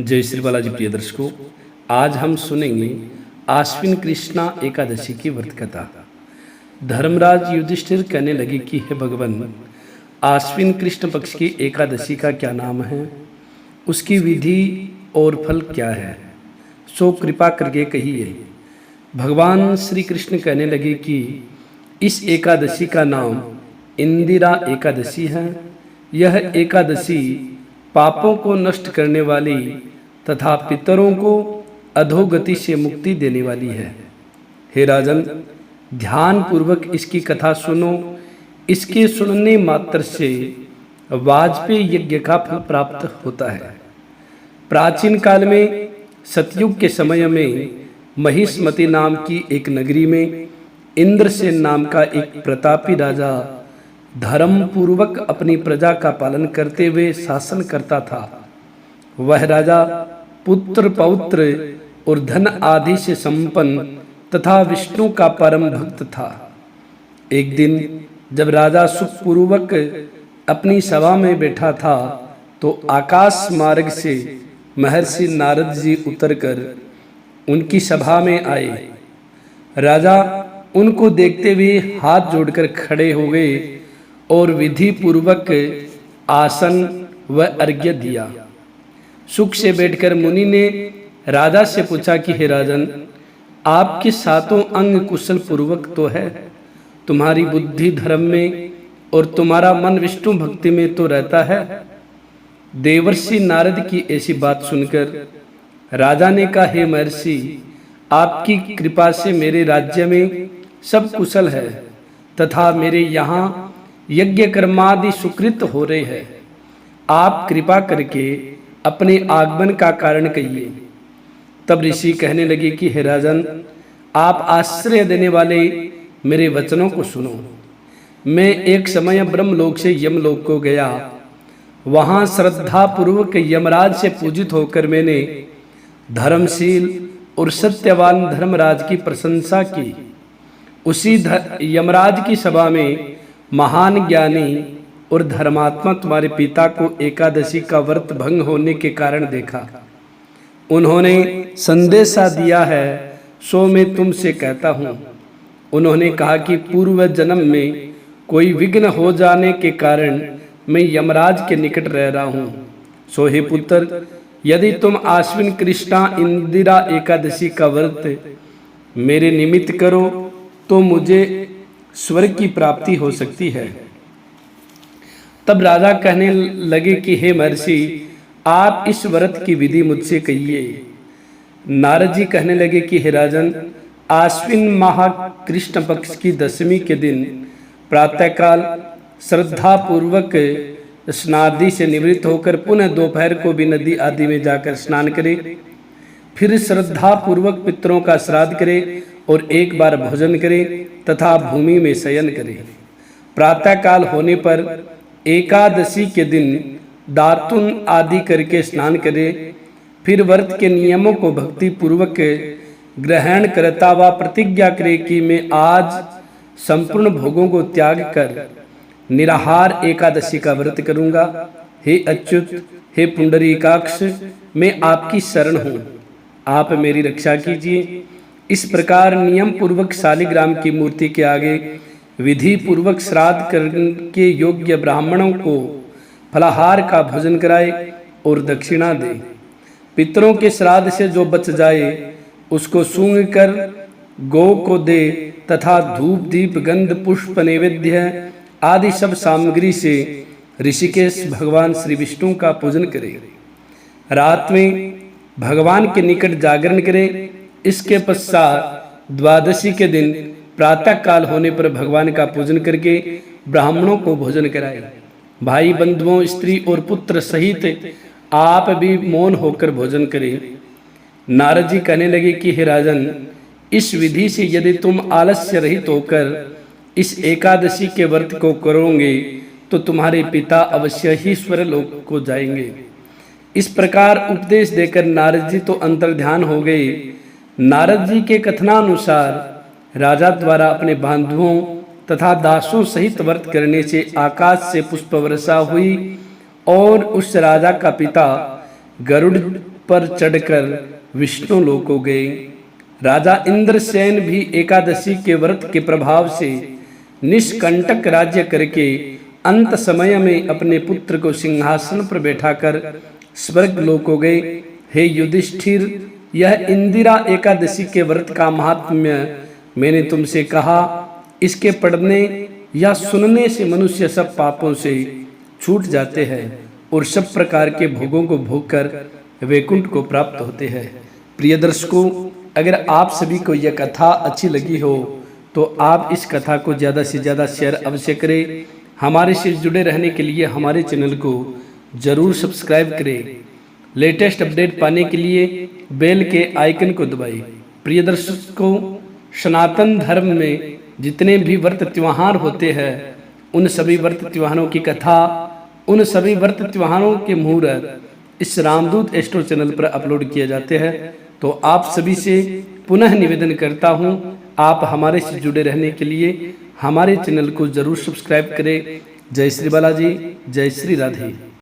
जय श्री बालाजी प्रिय दर्शकों, आज हम सुनेंगे आश्विन कृष्णा एकादशी की व्रत कथा। धर्मराज युधिष्ठिर कहने लगे कि हे भगवान, आश्विन कृष्ण पक्ष की एकादशी का क्या नाम है, उसकी विधि और फल क्या है, सो कृपा करके कहिए। भगवान श्री कृष्ण कहने लगे कि इस एकादशी का नाम इंदिरा एकादशी है। यह एकादशी पापों को नष्ट करने वाली तथा पितरों को अधोगति से मुक्ति देने वाली है। हे राजन, ध्यान पूर्वक इसकी कथा सुनो। इसके सुनने मात्र से वाजपेयी यज्ञ का फल प्राप्त होता है। प्राचीन काल में सतयुग के समय में महिष्मति नाम की एक नगरी में इंद्रसेन नाम का एक प्रतापी राजा धर्म पूर्वक अपनी प्रजा का पालन करते हुए शासन करता था। वह राजा पुत्र पौत्र और धन आदि से संपन्न तथा विष्णु का परम भक्त था। एक दिन जब राजा सुखपूर्वक अपनी सभा में बैठा था तो आकाश मार्ग से महर्षि नारद जी उतरकर उनकी सभा में आए। राजा उनको देखते हुए हाथ जोड़कर खड़े हो गए और विधि पूर्वक आसन व अर्घ्य दिया। सुख से बैठकर मुनि ने राजा से पूछा कि हे राजन, आपके सातों अंग कुशल पूर्वक तो है, तुम्हारी बुद्धि धर्म में और तुम्हारा मन विष्णु भक्ति में तो रहता है। देवर्षि नारद की ऐसी बात सुनकर राजा ने कहा, हे महर्षि, आपकी कृपा से मेरे राज्य में सब कुशल है तथा मेरे यहाँ यज्ञ कर्मादि सुकृत हो रहे हैं। आप कृपा करके अपने आगमन का कारण कहिए। तब ऋषि कहने लगे कि हे राजन, आप आश्रय देने वाले मेरे वचनों को सुनो। मैं एक समय ब्रह्मलोक से यमलोक को गया। वहां श्रद्धा पूर्वक यमराज से पूजित होकर मैंने धर्मशील और सत्यवान धर्मराज की प्रशंसा की। उसी यमराज की सभा में महान ज्ञानी और धर्मात्मा तुम्हारे पिता को एकादशी का व्रत भंग होने के कारण देखा। उन्होंने संदेशा दिया है, सो मैं तुमसे कहता हूँ। उन्होंने कहा कि पूर्व जन्म में कोई विघ्न हो जाने के कारण मैं यमराज के निकट रह रहा हूँ। सो हे पुत्र, यदि तुम आश्विन कृष्णा इंदिरा एकादशी का व्रत मेरे निमित्त करो तो मुझे स्वर्ग की प्राप्ति हो सकती है। तब राजा कहने लगे कि हे महर्षि, आप इस व्रत की विधि मुझसे कहिए। नारद जी कहने लगे कि हे राजन, आश्विन माह कृष्ण पक्ष की दशमी के दिन प्रातःकाल श्रद्धा पूर्वक स्नादि से निवृत्त होकर पुनः दोपहर को भी नदी आदि में जाकर स्नान करे। फिर श्रद्धा पूर्वक पितरों का श्राद्ध करे और एक बार भोजन करे तथा भूमि में शयन करे। प्रातःकाल होने पर एकादशी के दिन दातुन आदि करके स्नान करे। फिर व्रत के नियमों को भक्ति पूर्वक ग्रहण करता व प्रतिज्ञा करे कि मैं आज संपूर्ण भोगों को त्याग कर निराहार एकादशी का व्रत करूंगा। हे अच्युत, हे पुंडरीकाक्ष, मैं आपकी शरण हूँ, आप मेरी रक्षा कीजिए। इस प्रकार नियम पूर्वक शालिग्राम की मूर्ति के आगे विधि पूर्वक श्राद्ध करके योग्य ब्राह्मणों को फलाहार का भोजन कराए और दक्षिणा दे। पितरों के श्राद्ध से जो बच जाए उसको सूंघ कर गौ को दे तथा धूप दीप गंध पुष्प नैवेद्य आदि सब सामग्री से ऋषिकेश भगवान श्री विष्णु का पूजन करे। रात में भगवान के निकट जागरण करे। इसके पश्चात द्वादशी के दिन प्रातः काल होने पर भगवान का पूजन करके ब्राह्मणों को भोजन कराए। भाई बंधुओं, स्त्री और पुत्र सहित आप भी मौन होकर भोजन करें। नारद जी कहने लगे कि हे राजन, इस विधि से यदि तुम आलस्य रहित होकर इस एकादशी के व्रत को करोगे तो तुम्हारे पिता अवश्य ही स्वर्गलोक को जाएंगे। इस प्रकार उपदेश देकर नारद जी तो अंतर्ध्यान हो गए। नारद जी के कथनानुसार राजा द्वारा अपने बांधुओं तथा दासों सहित व्रत करने से आकाश से पुष्प वर्षा हुई और उस राजा का पिता गरुड़ पर चढ़कर विष्णु लोक को गए। राजा इंद्रसेन भी एकादशी के व्रत के प्रभाव से निष्कंटक राज्य करके अंत समय में अपने पुत्र को सिंहासन पर बैठाकर स्वर्ग लोक को गए। हे युधिष्ठिर, यह इंदिरा एकादशी के व्रत का महात्म्य मैंने तुमसे कहा। इसके पढ़ने या सुनने से मनुष्य सब पापों से छूट जाते हैं और सब प्रकार के भोगों को भोगकर वैकुंठ को प्राप्त होते हैं। प्रिय दर्शकों, अगर आप सभी को यह कथा अच्छी लगी हो तो आप इस कथा को ज़्यादा से ज़्यादा शेयर अवश्य करें। हमारे से जुड़े रहने के लिए हमारे चैनल को जरूर सब्सक्राइब करें। लेटेस्ट अपडेट पाने के लिए बेल के आइकन को दबाएं। प्रिय दर्शकों, सनातन धर्म में जितने भी व्रत त्योहार होते हैं उन सभी व्रत त्योहारों की कथा, उन सभी व्रत त्योहारों के मुहूर्त इस रामदूत एस्ट्रो चैनल पर अपलोड किए जाते हैं। तो आप सभी से पुनः निवेदन करता हूं, आप हमारे से जुड़े रहने के लिए हमारे चैनल को जरूर सब्सक्राइब करें। जय श्री बालाजी, जय श्री राधे।